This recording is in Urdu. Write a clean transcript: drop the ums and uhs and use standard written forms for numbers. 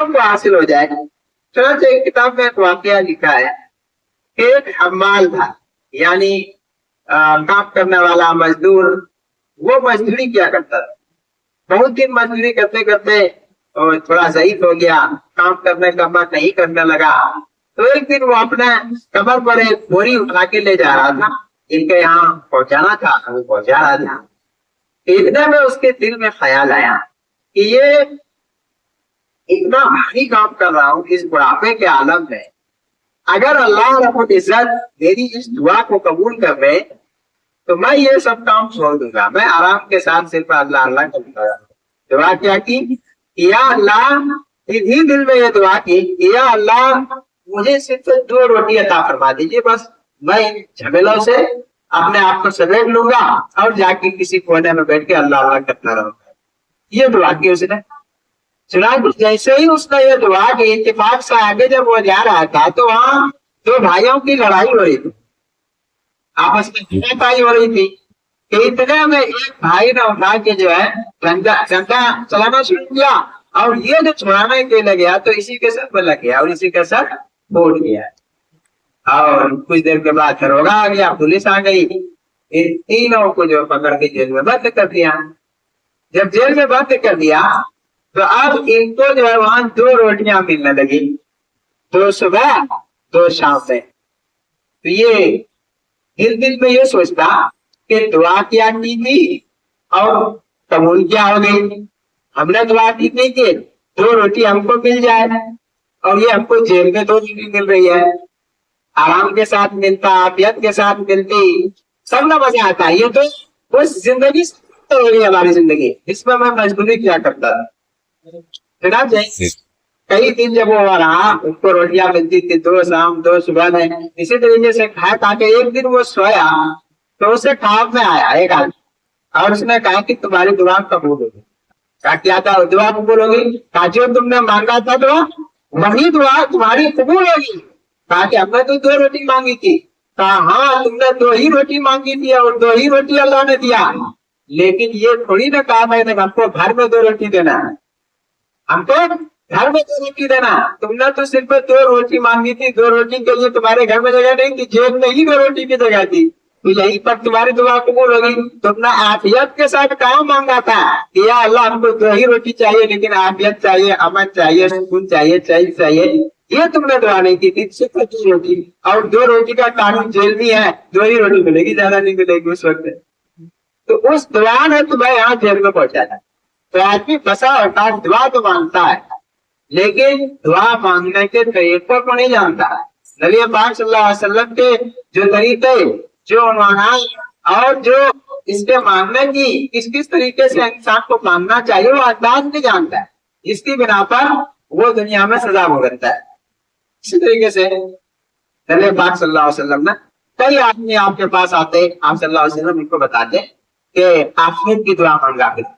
کو حاصل ہو جائے. چنانچہ ایک کتاب میں ایک واقعہ لکھا ہے. ایک حمال تھا، یعنی کام کرنے والا مزدور. وہ مزدوری کیا کرتا تھا. بہت دن مزدوری کرتے کرتے تھوڑا ضعیف ہو گیا، کام کرنے کا من نہیں کرنے لگا. تو ایک دن وہ اپنے کمر پر ایک بوری اٹھا کے لے جا رہا تھا، ان کے یہاں پہنچانا تھا. وہ پہنچا رہا تھا، اتنے میں اس کے دل میں خیال آیا کہ یہ اتنا بھاری کام کر رہا ہوں اس بڑھاپے کے عالم میں، اگر اللہ رب العزت میری اس دعا کو قبول کر لے تو میں یہ سب کام چھوڑ دوں گا، میں آرام کے ساتھ صرف اللہ اللہ کروں گا. دعا کیا کی؟ یا اللہ، اسی دل میں یہ دعا کی، یا اللہ مجھے صرف 2 روٹی عطا فرما دیجیے، بس میں ان جھمیلوں سے اپنے آپ کو سمیٹ لوں گا اور جا کے کسی کونے میں بیٹھ کے اللہ اللہ کرتا رہوں گا. یہ دعا کی اس نے. چنانچہ جیسے ہی اس نے یہ دعا کی، اتفاق سے آگے جب وہ جا رہا تھا تو وہاں 2 بھائیوں کی لڑائی ہو رہی تھی، آپس میں پائی ہو رہی تھی. کہ اتنے میں ایک بھائی نے اٹھا کے جو ہے ڈنڈا چلانا شروع کیا، اور یہ جو چھڑانے کے لیے گیا تو اسی کے سر پر لگ گیا اور اسی کے سر پھوٹ گیا. اور کچھ دیر کے بعد داروغہ آ گیا، پولیس آ گئی، ان تینوں کو جو پکڑ کے جیل میں بند کر دیا. جب جیل میں بند کر دیا تو اب ان کو جو ہے وہاں 2 روٹیاں ملنے لگی، 2 صبح 2 شام میں. تو یہ دل میں یہ سوچتا کہ دعا کیا کی تھی اور قبول کیا ہو گئی. ہم نے دعا کی تھی کہ 2 روٹی ہم کو مل جائے، اور یہ ہم کو جیل میں 2 روٹی مل رہی ہے، آرام کے ساتھ ملتا، عافیت کے ساتھ ملتی، سب نہ مزہ آتا. یہ تو بس زندگی ہو گئی ہماری زندگی، اس میں میں مجبوری کیا کرتا تھا. کئی دن جب وہ رہا، اس کو روٹیاں ملتی تھی 2 شام 2 صبح میں، اسی طریقے سے کھا کھا کے ایک دن وہ سویا تو اسے خواب میں آیا ایک آدمی، اور اس نے کہا کہ تمہاری دعا قبول ہوگی. کہا کیا تھا دعا قبول ہوگی؟ کہا جو تم نے مانگا تھا دعا وہی دعا تمہاری قبول ہوگی. کہا کہ ہم نے تو 2 روٹی مانگی تھی. کہا ہاں تم نے 2 ہی روٹی مانگی تھی اور 2 ہی روٹی اللہ نے دیا، لیکن یہ تھوڑی نہ کہا میں نے ہم کو گھر میں 2 روٹی دینا ہے، ہم کو گھر میں 2 روٹی دینا. تم نے تو صرف 2 روٹی مانگی تھی، 2 روٹی کے لیے تمہارے گھر میں جگہ نہیں تھی، جیب میں ہی 2 روٹی کی جگہ تھی، تو یہیں پر تمہاری دعا قبول ہوگی. تم نے عافیت کے ساتھ کہاں مانگا تھا کہ یا اللہ ہم کو 2 ہی روٹی چاہیے، لیکن عافیت چاہیے، امن چاہیے، سکون چاہیے، چین چاہیے. یہ تم نے دعا نہیں کی تھی، صرف 2 روٹی، اور 2 روٹی کا قانون جیل بھی ہے، 2 ہی روٹی ملے گی، زیادہ نہیں ملے گی اس وقت. تو اس دعا نے تمہیں یہاں جیل میں پہنچا تھا. تو آدمی بسا اوقات دعا تو مانگتا ہے لیکن دعا مانگنے کے طریقوں کو نہیں جانتا. نبی پاک صلی اللہ علیہ وسلم کے جو طریقے، جو عنوانات اور جو اس کے مانگنے کی کس طریقے سے انسان کو مانگنا چاہیے وہ انداز نہیں جانتا ہے، اس کی بنا پر وہ دنیا میں سزا بھگتتا ہے. اسی طریقے سے نبی پاک صلی اللہ علیہ وسلم نے کئی آدمی آپ کے پاس آتے، آپ صلی اللہ علیہ وسلم ان کو بتاتے کہ آخرت کی دعا مانگا کریں.